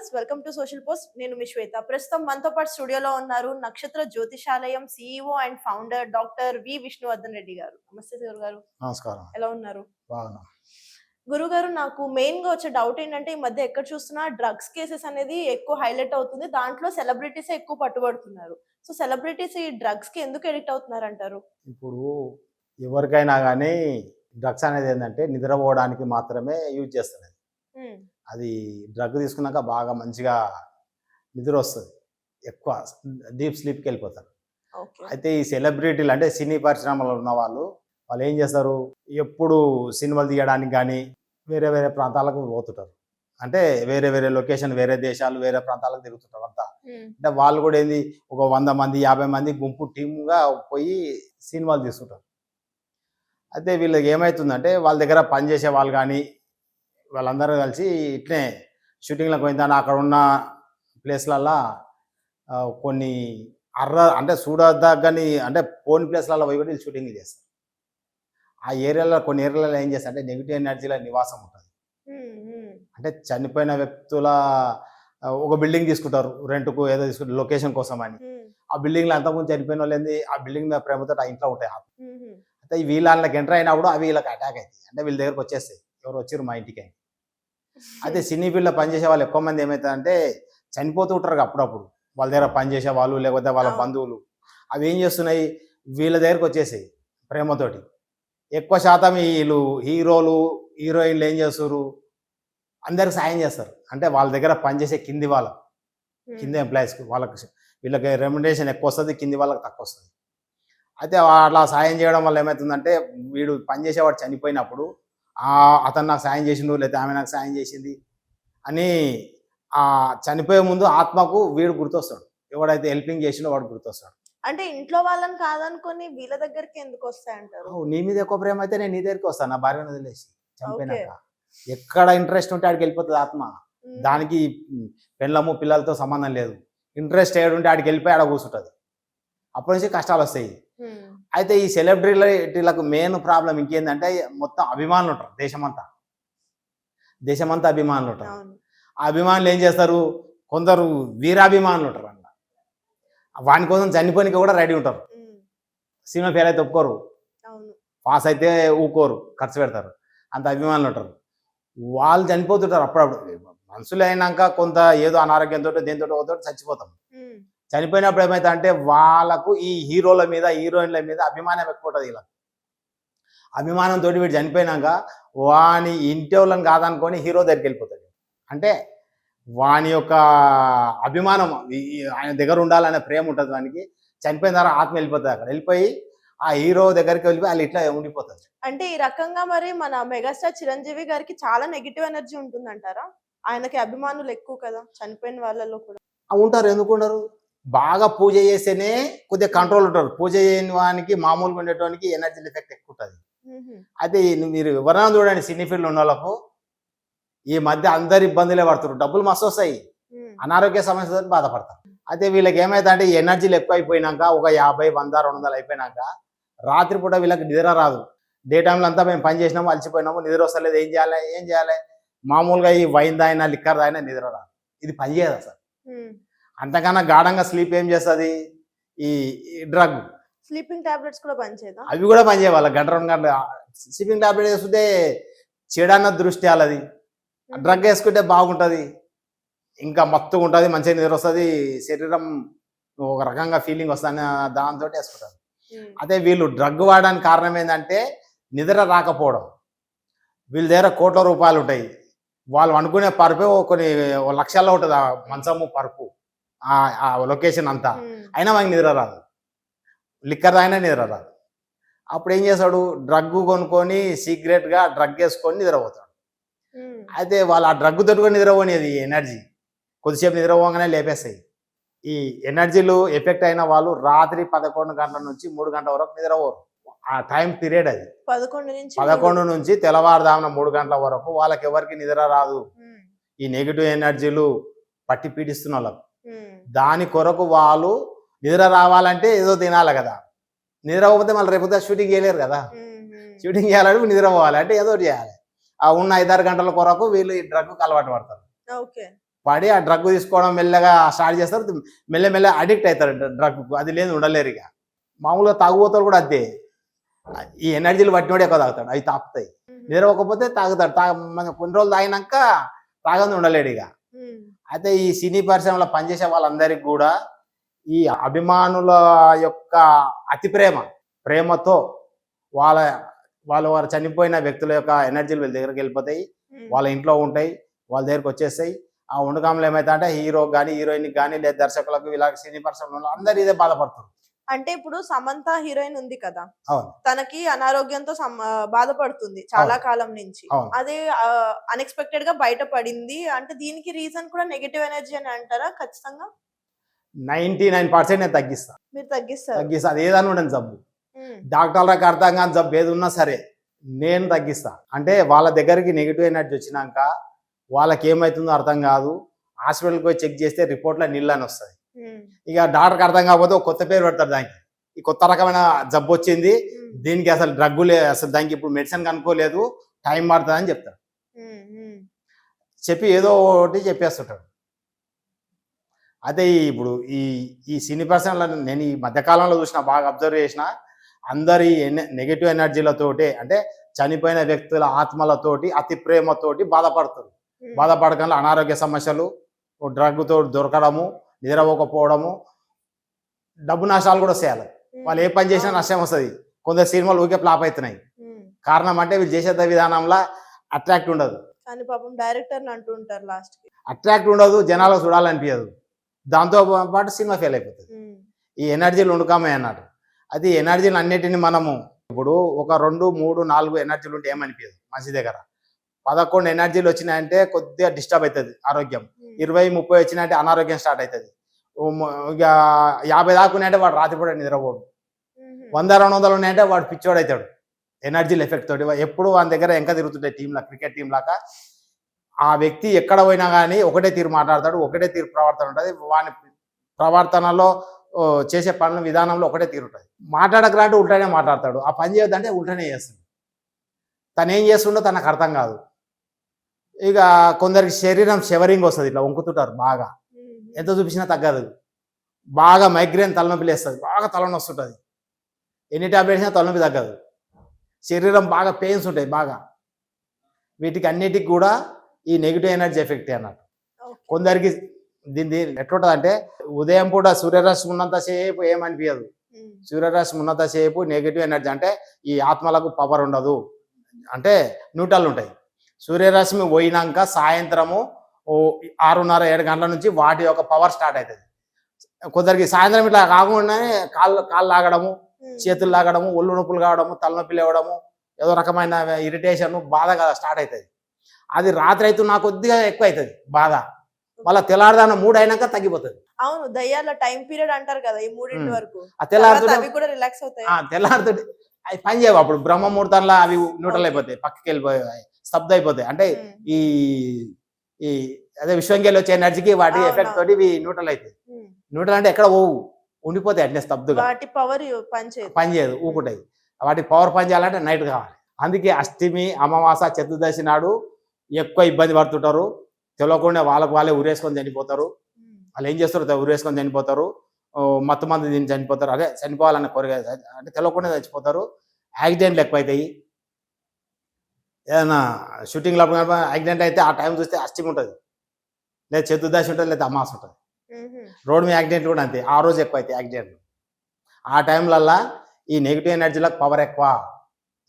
Viewers, welcome to social post. నేను మీ శ్వేత. ప్రస్తుతం మనతో పాటు స్టూడియోలో ఉన్నారు నక్షత్ర జ్యోతిషాలయం CEO and founder doctor V Vishnuvardhan Reddy గారు. నమస్తే గురుగారు. నమస్కారం. ఎలా ఉన్నారు? బాగున్నా. గురుగారు, నాకు మెయిన్ గా వచ్చే డౌట్ ఏంటంటే, ఈ మధ్య ఎక్కడ చూస్తున్నా డ్రగ్స్ కేసెస్ అనేది ఎక్కువ హైలైట్ అవుతుంది. దాంట్లో సెలబ్రిటీస్ ఎక్కువ పట్టుబడుతున్నారు. సో సెలబ్రిటీస్ ఈ డ్రగ్స్ కి ఎందుకు ఎడిక్ట్ అవుతున్నారు అంటారు? ఇప్పుడు ఎవరికైనా కానీ డ్రగ్స్ అనేది ఏంటంటే నిద్రపోవడానికి మాత్రమే యూజ్ చేస్తున్నది. అది డ్రగ్ తీసుకున్నాక బాగా మంచిగా నిద్ర వస్తుంది, ఎక్కువ డీప్ స్లీప్కి వెళ్ళిపోతారు. అయితే ఈ సెలబ్రిటీలు అంటే సినీ పరిశ్రమలో ఉన్న వాళ్ళు ఏం చేస్తారు, ఎప్పుడు సినిమాలు తీయడానికి కానీ వేరే వేరే ప్రాంతాలకు పోతుంటారు. అంటే వేరే వేరే లొకేషన్, వేరే దేశాలు, వేరే ప్రాంతాలకు తిరుగుతుంటారు అంతా. అంటే వాళ్ళు కూడా ఏంది, ఒక 100 మంది 50 మంది గుంపు టీమ్గా పోయి సినిమాలు తీసుకుంటారు. అయితే వీళ్ళకి ఏమవుతుందంటే, వాళ్ళ దగ్గర పనిచేసే వాళ్ళు కానీ వాళ్ళందరూ కలిసి ఇట్లే షూటింగ్లకు పోయిందని అక్కడ ఉన్న ప్లేస్లల్లో కొన్ని అంటే చూడదగ్గని అంటే పోని ప్లేస్లలో పోయి కూడా వీళ్ళు షూటింగ్లు చేస్తారు. ఆ ఏరియాలో కొన్ని ఏరియాలలో ఏం చేస్తారు అంటే నెగిటివ్ ఎనర్జీల నివాసం ఉంటుంది. అంటే చనిపోయిన వ్యక్తుల ఒక బిల్డింగ్ తీసుకుంటారు రెంట్కు, ఏదో తీసుకుంటారు లొకేషన్ కోసం అని. ఆ బిల్డింగ్లో అంతకుముందు చనిపోయిన వాళ్ళు ఏంది, ఆ బిల్డింగ్ మీద ప్రేమతో ఆ ఇంట్లో ఉంటాయి. అయితే వీళ్ళకి ఎంటర్ అయినప్పుడు అవి వీళ్ళకి అటాక్ అవుతాయి. అంటే వీళ్ళ దగ్గరకు వచ్చేస్తాయి, ఎవరు వచ్చారు మా ఇంటికి అని. అయితే సినీ ఫీల్డ్లో పనిచేసే వాళ్ళు ఎక్కువ మంది ఏమవుతుందంటే చనిపోతూ ఉంటారు అప్పుడప్పుడు. వాళ్ళ దగ్గర పనిచేసే వాళ్ళు లేకపోతే వాళ్ళ బంధువులు అవి ఏం చేస్తున్నాయి, వీళ్ళ దగ్గరకు వచ్చేసాయి ప్రేమతోటి. ఎక్కువ శాతం వీళ్ళు హీరోలు హీరోయిన్లు ఏం చేస్తారు, అందరికి సాయం చేస్తారు. అంటే వాళ్ళ దగ్గర పనిచేసే కింది ఎంప్లాయీస్కి వీళ్ళకి రెమ్యునరేషన్ ఎక్కువ వస్తుంది, కింది వాళ్ళకి తక్కువ వస్తుంది. అయితే అట్లా సాయం చేయడం వల్ల ఏమవుతుందంటే, వీడు పనిచేసేవాడు చనిపోయినప్పుడు అతను నాకు సాయం చేసిండు లేకపోతే ఆమె నాకు సాయం చేసింది అని చనిపోయే ముందు ఆత్మకు వీడు గుర్తొస్తాడు. ఎవడైతే హెల్పింగ్ చేసిండో వాడు గుర్తొస్తాడు. అంటే ఇంట్లో వాళ్ళని కాదనుకొని వీళ్ళ దగ్గరికి ఎందుకు వస్తాయంటారు? నీ మీద ఎక్కువ ప్రేమ అయితే నేను నీ దగ్గరికి వస్తాను, నా భార్యను వదిలేసి. చనిపోయినాక ఎక్కడ ఇంట్రెస్ట్ ఉంటే ఆడికి వెళ్ళిపోతుంది ఆత్మ. దానికి పెళ్ళము పిల్లలతో సంబంధం లేదు. ఇంట్రెస్ట్ ఏడుంటే ఆడికి వెళ్ళిపోయి ఆడ కూర్చుంటుంది. అప్పటి నుంచి కష్టాలు వస్తాయి. అయితే ఈ సెలబ్రిటీలకు మెయిన్ ప్రాబ్లం ఇంకేందంటే, మొత్తం అభిమానులు ఉంటారు. దేశమంతా అభిమానులు ఉంటారు. ఆ అభిమానులు ఏం చేస్తారు, కొందరు వీరాభిమానులు ఉంటారు అన్న. వాని కోసం చనిపోయినకి కూడా రెడీ ఉంటారు. సినిమా ఫెయిల్ అయితే ఒప్పుకోరు, పాస్ అయితే ఊకోరు, ఖర్చు పెడతారు. అంత అభిమానులు ఉంటారు. వాళ్ళు చనిపోతుంటారు అప్పుడప్పుడు. మనుషులు అయినాక కొంత ఏదో అనారోగ్యంతో దేంతో చచ్చిపోతాం. చనిపోయినప్పుడు ఏమైతే అంటే వాళ్ళకు ఈ హీరోల మీద హీరోయిన్ల మీద అభిమానం ఎక్కువ ఉంటుంది. ఇలా అభిమానంతో వీడు చనిపోయినాక వాని ఇంటి వాళ్ళని కాదనుకొని హీరో దగ్గరికి వెళ్ళిపోతాడు. అంటే వాని యొక్క అభిమానం ఆయన దగ్గర ఉండాలనే ప్రేమ ఉంటుంది వానికి. చనిపోయిన తర్వాత ఆత్మ వెళ్ళిపోతుంది. అక్కడ వెళ్ళిపోయి ఆ హీరో దగ్గరికి వెళ్ళిపోయి వాళ్ళు ఇట్లా ఉండిపోతుంది. అంటే ఈ రకంగా మరి మన మెగాస్టార్ చిరంజీవి గారికి చాలా నెగిటివ్ ఎనర్జీ ఉంటుందంటారా? ఆయనకి అభిమానులు ఎక్కువ కదా చనిపోయిన వాళ్ళలో కూడా. ఉంటారు, ఎందుకుంటారు? బాగా పూజ చేస్తేనే కొద్దిగా కంట్రోల్ ఉంటారు. పూజ చేయని వానికి మామూలుగా ఉండేటానికి ఎనర్జీ ఎఫెక్ట్ ఎక్కువ ఉంటుంది. అయితే మీరు ఎవరైనా చూడండి, సినీ ఫీల్డ్ ఉన్న వాళ్ళకు ఈ మధ్య అందరు ఇబ్బందులే పడుతున్నారు. డబ్బులు మస్తు వస్తాయి, అనారోగ్య సమస్యలతో బాధపడతారు. అయితే వీళ్ళకి ఏమైతే అంటే ఎనర్జీలు ఎక్కువ అయిపోయినాక, ఒక 50, 100, 200 అయిపోయినాక రాత్రిపూట వీళ్ళకి నిద్ర రాదు. డే టైంలో అంతా మేము పని చేసినాము, అలసిపోయినాము, నిద్ర వస్తలేదు. ఏం చేయాలి? మామూలుగా ఈ వైన్ తాగినా లిక్కర్ తాగినా నిద్ర రాదు. ఇది పని చేయదు అసలు. అంతకన్నా గాఢంగా స్లీప్ ఏం చేస్తుంది, ఈ డ్రగ్. స్లీపింగ్ టాబ్లెట్స్ కూడా పనిచేయదా? అవి కూడా పనిచేయాలి. వాళ్ళ 1-2 గంటలు స్లీపింగ్ టాబ్లెట్ వేసుకుంటే చెడన్న దృష్టి వాళ్ళది. డ్రగ్ వేసుకుంటే బాగుంటుంది, ఇంకా మత్తుగా ఉంటుంది, మంచిగా నిద్ర వస్తుంది, శరీరం ఒక రకంగా ఫీలింగ్ వస్తుంది, దాంతో వేసుకుంటారు. అదే వీళ్ళు డ్రగ్ వాడడానికి కారణం ఏంటంటే నిద్ర రాకపోవడం. వీళ్ళ దగ్గర కోట్ల రూపాయలు ఉంటాయి, వాళ్ళు అనుకునే పరుపు కొన్ని లక్షల్లో ఉంటుంది. ఆ మంచము పరుపు ఆ లొకేషన్ అంతా, అయినా మనకి నిద్ర రాదు. లిక్కర్ అయినా నిద్ర రాదు. అప్పుడు ఏం చేస్తాడు, డ్రగ్ కొనుక్కొని సీక్రెట్గా డ్రగ్ వేసుకొని నిద్రపోతాడు. అయితే వాళ్ళు ఆ డ్రగ్ తోటి నిద్రపోనేది ఎనర్జీ కొద్దిసేపు నిద్రపోగానే లేపేస్తాయి. ఈ ఎనర్జీలు ఎఫెక్ట్ అయిన వాళ్ళు రాత్రి 11 గంటల నుంచి 3 గంటల వరకు నిద్రపోరు. ఆ టైం పీరియడ్ అది 11 నుంచి తెల్లవారుదామున 3 గంటల వరకు వాళ్ళకి ఎవరికి నిద్ర రాదు. ఈ నెగిటివ్ ఎనర్జీలు పట్టి పీడిస్తున్న వాళ్ళకు. దాని కొరకు వాళ్ళు నిద్ర రావాలంటే ఏదో తినాలి కదా. నిద్ర పోతే మళ్ళీ రేపు షూటింగ్ చేయలేరు కదా. షూటింగ్ చేయాలంటే నిద్ర పోవాలి అంటే ఏదో చేయాలి. ఆ ఉన్న 5-6 గంటల కొరకు వీళ్ళు ఈ డ్రగ్కు అలవాటు పడతారు. పడి ఆ డ్రగ్ తీసుకోవడం మెల్లగా స్టార్ట్ చేస్తారు, మెల్లమెల్ల అడిక్ట్ అవుతారు డ్రగ్. అది లేదు ఉండలేరు ఇక. మామూలుగా తాగుబోతారు కూడా అంతే, ఈ ఎనర్జీలు పట్టినోడు ఎక్కువ తాగుతాడు, అవి తాపుతాయి. నిద్రపోకపోతే తాగుతాడు, మన కొన్ని రోజులు తాగినాక తాగంది ఉండలేడు ఇక. అయితే ఈ సినీ పరిశ్రమలో పనిచేసే వాళ్ళందరికీ కూడా ఈ అభిమానుల యొక్క అతి ప్రేమతో వాళ్ళ వారు చనిపోయిన వ్యక్తుల యొక్క ఎనర్జీలు వీళ్ళ దగ్గరికి వెళ్ళిపోతాయి, వాళ్ళ ఇంట్లో ఉంటాయి, వాళ్ళ దగ్గరికి వచ్చేస్తాయి. ఆ ఉండకంలో ఏమైతే అంటే హీరో కానీ హీరోయిన్కి కానీ లేదా దర్శకులకు ఇలా సినీ పరిశ్రమలో అందరు ఇదే బాధపడుతారు. అంటే ఇప్పుడు సమంత హీరోయిన్ ఉంది కదా, అవును, తనకి అనారోగ్యంతో బాధపడుతుంది చాలా కాలం నుంచి. అవును. అది అన్ఎక్స్పెక్టెడ్ గా బయటపడింది అంటే దీనికి రీజన్ కూడా నెగటివ్ ఎనర్జీ అని అంటారా? ఖచ్చితంగా 99% నేను తగ్గిస్తా. మీరు తగ్గిస్తారు? తగ్గిస్తా. అది ఏదైనా ఉండదు జబ్బు, డాక్టర్లకు అర్థం కాని జబ్బు ఏది ఉన్నా సరే నేను తగ్గిస్తా. అంటే వాళ్ళ దగ్గరికి నెగిటివ్ ఎనర్జీ వచ్చినాక వాళ్ళకి ఏమవుతుందో అర్థం కాదు, హాస్పిటల్కి పోయి చెక్ చేస్తే రిపోర్ట్లో నీళ్ళు అని వస్తుంది. ఇక డాక్టర్కి అర్థం కాకపోతే ఒక కొత్త పేరు పెడతారు దానికి, ఈ కొత్త రకమైన జబ్బు వచ్చింది, దీనికి అసలు డ్రగ్గులే, అసలు దానికి ఇప్పుడు మెడిసిన్ కనుక్కోలేదు, టైం పడుతుంది అని చెప్తాడు. చెప్పి ఏదో ఒకటి చెప్పేస్తుంటాడు. అదే ఇప్పుడు ఈ ఈ సినీ పర్సన్లో నేను ఈ మధ్యకాలంలో చూసిన, బాగా అబ్జర్వ్ చేసిన, అందరి నెగిటివ్ ఎనర్జీలతోటి అంటే చనిపోయిన వ్యక్తుల ఆత్మలతోటి అతి ప్రేమతోటి బాధపడకుండా అనారోగ్య సమస్యలు, డ్రగ్తో దొరకడము, నిద్రపోకపోవడము, డబ్బు నష్టాలు కూడా చేయాలి. వాళ్ళు ఏ పని చేసినా నష్టం వస్తుంది. కొందరు సినిమాలు ఊరికే ఫ్లాప్ అవుతున్నాయి. కారణం అంటే వీళ్ళు చేసే విధానంలో అట్రాక్ట్ ఉండదు. కానీ పాపం డైరెక్టర్ అంటుంటారు లాస్ట్ కి అట్రాక్ట్ ఉండదు, జనాలకు చూడాలనిపించదు, దాంతో పాటు సినిమా ఫెయిల్ అయిపోతుంది. ఈ ఎనర్జీలు ఉండకమే అన్నట్టు. అది ఎనర్జీలు అన్నిటిని మనము ఇప్పుడు ఒక 2, 3, 4 ఎనర్జీలు ఉంటే ఏమనిపించదు. మనిషి దగ్గర 11 ఎనర్జీలు వచ్చినాయంటే కొద్దిగా డిస్టర్బ్ అవుతుంది ఆరోగ్యం. 20, 30 వచ్చినాయంటే అనారోగ్యం స్టార్ట్ అవుతుంది. ఇక 50 దాకా ఉన్నాయంటే వాడు రాత్రిపూట నిద్రపోడు. 100, 200 ఉన్నాయంటే వాడు పిచ్చోడు అవుతాడు ఎనర్జీలు ఎఫెక్ట్ తోటి. ఎప్పుడు వాని దగ్గర ఇంకా తిరుగుతుంటాయి టీంలా, క్రికెట్ టీం లాగా. ఆ వ్యక్తి ఎక్కడ పోయినా కానీ ఒకటే తీరు మాట్లాడతాడు, ఒకటే తీరు ప్రవర్తన ఉంటుంది. వాని ప్రవర్తనలో చేసే పనుల విధానంలో ఒకటే తీరు ఉంటుంది. మాట్లాడకలాంటి ఉల్టానే మాట్లాడతాడు, ఆ పని చేయొద్దంటే ఉల్టానే చేస్తాడు. తను ఏం చేస్తుండో తనకు అర్థం కాదు. ఇక కొందరికి శరీరం షెవరింగ్ వస్తుంది, ఇట్లా వంకుతుంటారు బాగా, ఎంత చూపించినా తగ్గదు. బాగా మైగ్రేన్ తలనొప్పి లేస్తుంది, బాగా తలనొప్పి వస్తుంటుంది, ఎన్ని టాబ్లెట్స్ అయినా తలనొప్పి తగ్గదు. శరీరం బాగా పెయిన్స్ ఉంటాయి బాగా. వీటికి అన్నిటికి కూడా ఈ నెగిటివ్ ఎనర్జీ ఎఫెక్ట్ అన్నట్టు. కొందరికి దీన్ని ఎట్లుంటుంది అంటే ఉదయం పూట సూర్యరశ్మి ఉన్నంతసేపు ఏమనిపించదు, సూర్యరశ్మి ఉన్నంతసేపు నెగిటివ్ ఎనర్జీ అంటే ఈ ఆత్మలకు పవర్ ఉండదు, అంటే న్యూట్రల్ ఉంటాయి. సూర్యరశ్మి పోయినాక సాయంత్రము 6:30, 7 గంటల నుంచి వాటి యొక్క పవర్ స్టార్ట్ అవుతుంది. కొందరికి సాయంత్రం ఇట్లా కాకుండానే కాళ్ళు లాగడము, చేతులు లాగడము, ఒళ్ళు నొప్పులు కావడము, తలనొప్పి లేవడము, ఏదో రకమైన ఇరిటేషన్, బాధ స్టార్ట్ అవుతుంది. అది రాత్రి అయితే నాకు కొద్దిగా ఎక్కువ అవుతుంది బాధ, మళ్ళీ తెల్లారుదాన 3 అయినాక తగ్గిపోతుంది. అవును, దయ్యాల టైం పీరియడ్ అంటారు కదా ఈ 3 వరకు, ఆ తెల్లారుతుంటే అవి కూడా రిలాక్స్ అవుతాయి. తెల్లారుతుంటే అవి పని చేయవు. అప్పుడు బ్రహ్మముహూర్తంలో అవి న్యూట్రల్ అయిపోతాయి, పక్కకి వెళ్ళిపోయి స్తబ్ద అయిపోతాయి. అంటే ఈ ఈ అదే విశ్వంకేలు వచ్చే ఎనర్జీకి వాటి ఎఫెక్ట్ తోటి ఇవి న్యూట్రల్ అవుతాయి. న్యూట్రల్ అంటే ఎక్కడ పోవు, ఉండిపోతాయి అట్నే స్తబ్దుగా, వాటి పవర్ పనిచేయదు, ఊకుంటాయి. వాటి పవర్ పని చేయాలంటే నైట్ కావాలి. అందుకే అష్టమి, అమావాస, చతుర్దశి నాడు ఎక్కువ ఇబ్బంది పడుతుంటారు. తెలియకుండా వాళ్ళే ఉరేసుకొని చనిపోతారు. వాళ్ళు ఏం చేస్తారు, ఉరేసుకొని చనిపోతారు, మత్తు మంది దీన్ని చనిపోతారు. అదే చనిపోవాలన్న కోరిక, అంటే తెలియకుండా చచ్చిపోతారు. యాక్సిడెంట్లు ఎక్కువ అవుతాయి. ఏదైనా షూటింగ్లో యాక్సిడెంట్ అయితే ఆ టైం చూస్తే అష్టమి ఉంటుంది, లేదా చతుర్దశి ఉంటుంది, లేదా అమావాస ఉంటుంది. రోడ్ మీద యాక్సిడెంట్ కూడా అంతే, ఆ రోజు ఎక్కువ అవుతాయి యాక్సిడెంట్లు. ఆ టైంలల్లా ఈ నెగిటివ్ ఎనర్జీలకు పవర్ ఎక్కువ,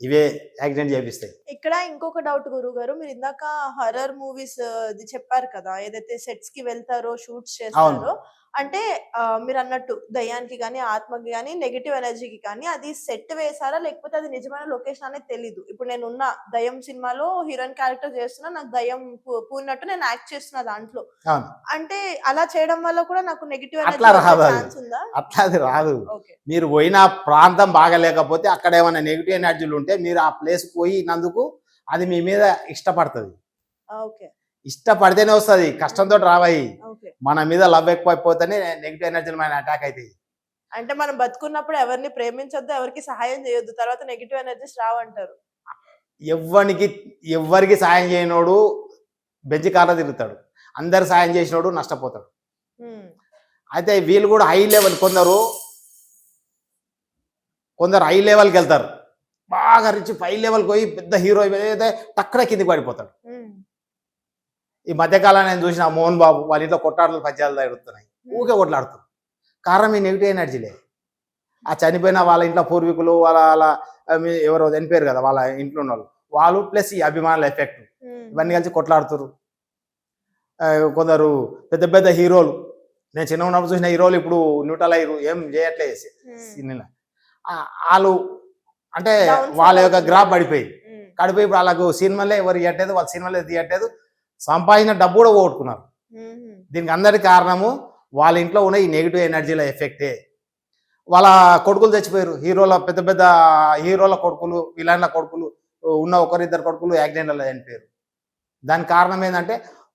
ఇవే యాక్సిడెంట్ చేపిస్తాయి. ఇక్కడ ఇంకొక డౌట్ గురువు గారు, మీరు ఇందాక హర్రర్ మూవీస్ ఇది చెప్పారు కదా, ఏదైతే సెట్స్ కి వెళ్తారో, షూట్స్ చేస్తారో, అంటే మీరు అన్నట్టు దయ్యానికి కానీ ఆత్మకి కానీ నెగిటివ్ ఎనర్జీకి కానీ అది సెట్ వేసారా, లేకపోతే అది నిజమైన లొకేషన్ అనేది తెలీదు. ఇప్పుడు నేను ఉన్న దయ్యం సినిమాలో హీరోయిన్ క్యారెక్టర్ చేస్తున్నా, నాకు దయ్యం పూరినట్టు నేను యాక్ట్ చేస్తున్నా దాంట్లో, అంటే అలా చేయడం వల్ల కూడా నాకు నెగిటివ్ ఎనర్జీ ఛాన్స్ ఉందా? అట్లా అది రాదు. మీరు పోయిన ప్రాంతం బాగలేకపోతే అక్కడ ఏమైనా నెగిటివ్ ఎనర్జీలు ఉంటే మీరు ఆ ప్లేస్ పోయినందుకు అది మీ మీద ఇష్టపడుతుంది. ఇష్టపడితేనే వస్తుంది, కష్టంతో రావాయి. మన మీద లవ్ ఎక్కువైపోతేనే నెగిటివ్ ఎనర్జీలు మన అటాక్ అవుతాయి. అంటే మనం బతుకున్నప్పుడు ఎవరిని ప్రేమించొద్దు, ఎవరికి సహాయం చేయొద్దు, తర్వాత నెగిటివ్ ఎనర్జీస్ రావంటారు. ఎవరికి సాయం చేయనోడు బెంచి కార్లో తిరుగుతాడు, అందరు సాయం చేసినోడు నష్టపోతాడు. అయితే వీళ్ళు కూడా హై లెవెల్, కొందరు హై లెవెల్కి వెళ్తారు, బాగా రిచ్ హై లెవెల్కి పోయి పెద్ద హీరో అయితే టక్కన కిందికి పడిపోతాడు. ఈ మధ్యకాలం నేను చూసిన మోహన్ బాబు వాళ్ళ ఇంట్లో కొట్లాటలు పద్యాలు తగులుతున్నాయి, ఊకే కొట్లాడుతారు. కారణం ఈ నెగిటివ్ ఎనర్జీలే. ఆ చనిపోయిన వాళ్ళ ఇంట్లో పూర్వీకులు వాళ్ళ ఎవరో చనిపోయారు కదా వాళ్ళ ఇంట్లో ఉన్న వాళ్ళు ప్లస్ ఈ అభిమానుల ఎఫెక్ట్ ఇవన్నీ కలిసి కొట్లాడుతారు. కొందరు పెద్ద పెద్ద హీరోలు, నేను చిన్న ఉన్నప్పుడు చూసిన హీరోలు ఇప్పుడు న్యూట్రల్ అయ్యారు, ఏం చేయట్లేదు సినిమా. వాళ్ళు అంటే వాళ్ళ యొక్క గ్రాఫ్ పడిపోయి ఇప్పుడు వాళ్ళకు సినిమాలే ఎవరు ఇవ్వట్లేదు, వాళ్ళ సినిమాలే తీయట్లేదు, సంపాదించిన డబ్బు కూడా పోగొట్టుకున్నారు. దీనికి అందరికి కారణము వాళ్ళ ఇంట్లో ఉన్న ఈ నెగిటివ్ ఎనర్జీల ఎఫెక్టే. వాళ్ళ కొడుకులు చచ్చిపోయారు, పెద్ద పెద్ద హీరోల కొడుకులు, విలన్ల కొడుకులు, ఉన్న ఒకరిద్దరు కొడుకులు యాక్సిడెంట్లలో చనిపోయారు. దానికి కారణం ఏంటంటే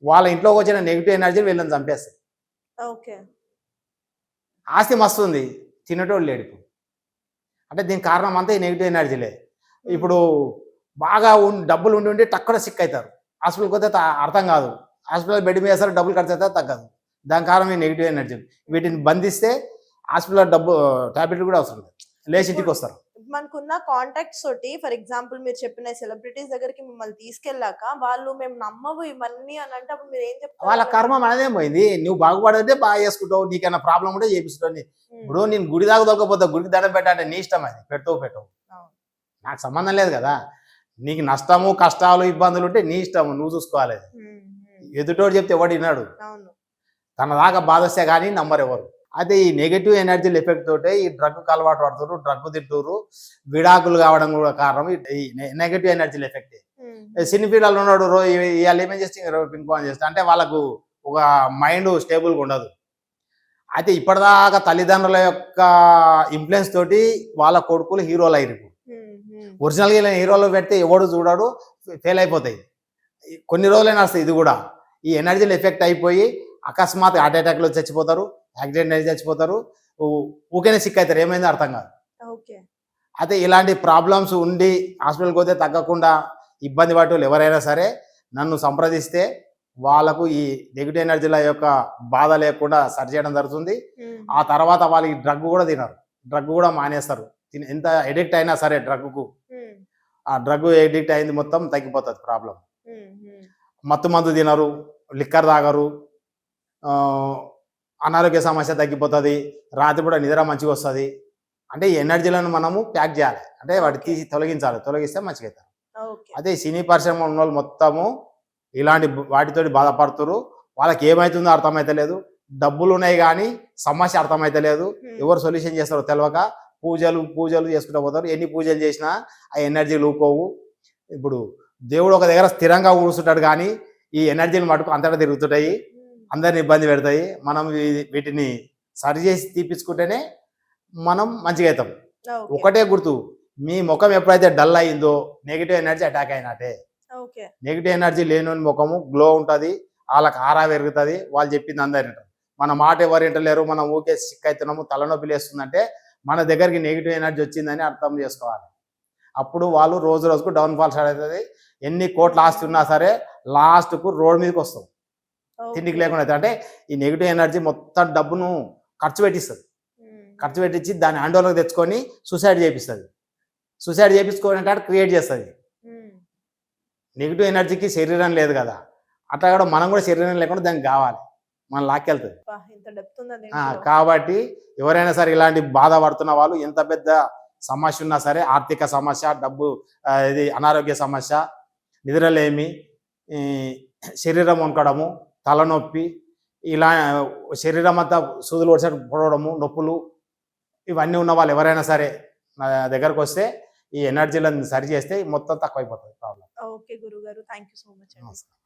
వాళ్ళ ఇంట్లోకి వచ్చిన నెగిటివ్ ఎనర్జీ వీళ్ళని చంపేస్తాయి. ఆస్తి మస్తు ఉంది, తినేటోళ్ళు లేడు. అంటే దీనికి కారణం అంతా ఈ నెగిటివ్ ఎనర్జీలే. ఇప్పుడు బాగా డబ్బులు ఉండి టక్కున సిక్ అవుతారు, హాస్పిటల్కి పోతే అర్థం కాదు, హాస్పిటల్ బెడ్ మీద వేస్తారు, డబ్బులు ఖర్చు అవుతారు, తగ్గదు. దాని కారణం ఈ నెగిటివ్ ఎనర్జీ. వీటిని బంధిస్తే హాస్పిటల్ డబ్బు టాబ్లెట్లు కూడా అవసరం లేదు, లేచి ఇంటికి వస్తారు. మనకున్న కాంటాక్ట్స్ తోటి ఫర్ ఎగ్జాంపుల్ మీరు చెప్పిన సెలబ్రిటీస్ దగ్గరికి మిమ్మల్ని తీసుకెళ్ళాక వాళ్ళు మేము నమ్మవు ఇవన్నీ అని అంటే అప్పుడు మీరు ఏం చెప్తారు? వాళ్ళ కర్మ మనదేం పోయింది, నువ్వు బాగుపడితే బాగా చేసుకుంటావు, నీకైనా ప్రాబ్లం ఉంటే చేపిస్తావు. ఇప్పుడు నేను గుడి దాకా దొరకపోతా, గుడికి దండం పెట్టాలంటే నీ ఇష్టం, అది పెట్టవు నాకు సంబంధం లేదు కదా. నీకు నష్టము కష్టాలు ఇబ్బందులు ఉంటే నీ ఇష్టము, నువ్వు చూసుకోవాలి. ఎదుటోడు చెప్తే ఎవడు విన్నాడు, తన దాకా బాధ వస్తే కానీ నమ్మరు ఎవరు. అయితే ఈ నెగిటివ్ ఎనర్జీల ఎఫెక్ట్ తోటే ఈ డ్రగ్కు అలవాటు పడుతున్నారు, డ్రగ్ తింటున్నారు, విడాకులు కావడం కూడా కారణం ఈ నెగిటివ్ ఎనర్జీల ఎఫెక్ట్. సినీ ఫీల్డ్లో ఉన్నాడు ఇవాళ ఏమేం చేస్తే ఇంకో చేస్తే అంటే వాళ్ళకు ఒక మైండ్ స్టేబుల్గా ఉండదు. అయితే ఇప్పటిదాకా తల్లిదండ్రుల యొక్క ఇన్ఫ్లుయెన్స్ తోటి వాళ్ళ కొడుకులు హీరోలు అయ్యారు. ఒరిజినల్గా హీరోలు పెడితే ఎవడు చూడడు, ఫెయిల్ అయిపోతాయి. కొన్ని రోజులైనా వస్తాయి. ఇది కూడా ఈ ఎనర్జీలు ఎఫెక్ట్ అయిపోయి అకస్మాత్ హార్ట్ అటాక్లో చచ్చిపోతారు, యాక్సిడెంట్ అయితే చచ్చిపోతారు, ఊకేనే సిక్ అవుతారు, ఏమైందో అర్థం కాదు. అయితే ఇలాంటి ప్రాబ్లమ్స్ ఉండి హాస్పిటల్కి పోతే తగ్గకుండా ఇబ్బంది పడే వాళ్ళు ఎవరైనా సరే నన్ను సంప్రదిస్తే వాళ్ళకు ఈ నెగిటివ్ ఎనర్జీల యొక్క బాధ లేకుండా సరి చేయడం జరుగుతుంది. ఆ తర్వాత వాళ్ళకి డ్రగ్ కూడా తినరు, డ్రగ్ కూడా మానేస్తారు. ఎంత ఎడిక్ట్ అయినా సరే డ్రగ్కు, ఆ డ్రగ్ ఎడిక్ట్ అయింది మొత్తం తగ్గిపోతుంది ప్రాబ్లం. మత్తు మందు తినరు, లిక్కర్ తాగరు, అనారోగ్య సమస్య తగ్గిపోతుంది, రాత్రి కూడా నిద్ర మంచిగా వస్తుంది. అంటే ఈ ఎనర్జీలను మనము ప్యాక్ చేయాలి, అంటే వాటి తీసి తొలగిస్తే మంచిగా అవుతారు. అదే సినీ పరిశ్రమ ఉన్న వాళ్ళు మొత్తము ఇలాంటి వాటితోటి బాధపడుతున్నారు. వాళ్ళకి ఏమవుతుందో అర్థమైతలేదు, డబ్బులు ఉన్నాయి కానీ సమస్య అర్థమైతలేదు, ఎవరు సొల్యూషన్ చేస్తారో తెలియక పూజలు చేసుకుంటూ పోతారు. ఎన్ని పూజలు చేసినా ఆ ఎనర్జీలు ఊకోవు. ఇప్పుడు దేవుడు ఒక దగ్గర స్థిరంగా కూర్చుంటాడు కానీ ఈ ఎనర్జీలు మటుకు అంతటా తిరుగుతుంటాయి, అందరిని ఇబ్బంది పెడతాయి. మనం వీటిని సరి చేసి తీపించుకుంటేనే మనం మంచిగా అవుతాం. ఒకటే గుర్తు, మీ ముఖం ఎప్పుడైతే డల్ అయిందో నెగిటివ్ ఎనర్జీ అటాక్ అయినట్టే. నెగిటివ్ ఎనర్జీ లేని ముఖము గ్లో ఉంటుంది, వాళ్ళకి ఆరా పెరుగుతుంది, వాళ్ళు చెప్పింది అందరు వింటారు. మన మాట ఎవరు వింటలేరు, మనం ఊకే సిక్ అవుతున్నాము, తలనొప్పి లేస్తుందంటే మన దగ్గరికి నెగిటివ్ ఎనర్జీ వచ్చిందని అర్థం చేసుకోవాలి. అప్పుడు వాళ్ళు రోజు రోజుకు డౌన్ఫాల్ స్టార్ట్ అవుతుంది. ఎన్ని కోట్ల ఆస్తి ఉన్నా సరే లాస్ట్కు రోడ్ మీదకి వస్తాం, తిండికి లేకుండా అవుతుంది. అంటే ఈ నెగిటివ్ ఎనర్జీ మొత్తం డబ్బును ఖర్చు పెట్టిస్తుంది, ఖర్చు పెట్టించి దాన్ని హ్యాండ్ తెచ్చుకొని సూసైడ్ చేపిస్తుంది. సూసైడ్ చేయించుకోవాలంటే క్రియేట్ చేస్తుంది. నెగిటివ్ ఎనర్జీకి శరీరం లేదు కదా, అట్లా కూడా మనం కూడా శరీరం లేకుండా దానికి కావాలి, మనం లాక్కెళ్తుంది. కాబట్టి ఎవరైనా సరే ఇలాంటి బాధపడుతున్న వాళ్ళు, ఎంత పెద్ద సమస్య ఉన్నా సరే, ఆర్థిక సమస్య, డబ్బు, ఇది అనారోగ్య సమస్య, నిద్రలేమి, శరీరం వణకడము, తలనొప్పి, ఇలా శరీరం అంతా సూదులు పొడవడము, నొప్పులు, ఇవన్నీ ఉన్న వాళ్ళు ఎవరైనా సరే నా దగ్గరకు వస్తే ఈ ఎనర్జీలను సరి చేస్తే మొత్తం తక్కువైపోతుంది ప్రాబ్లం. ఓకే గురుగారు, థ్యాంక్ యూ సో మచ్. నమస్కారం.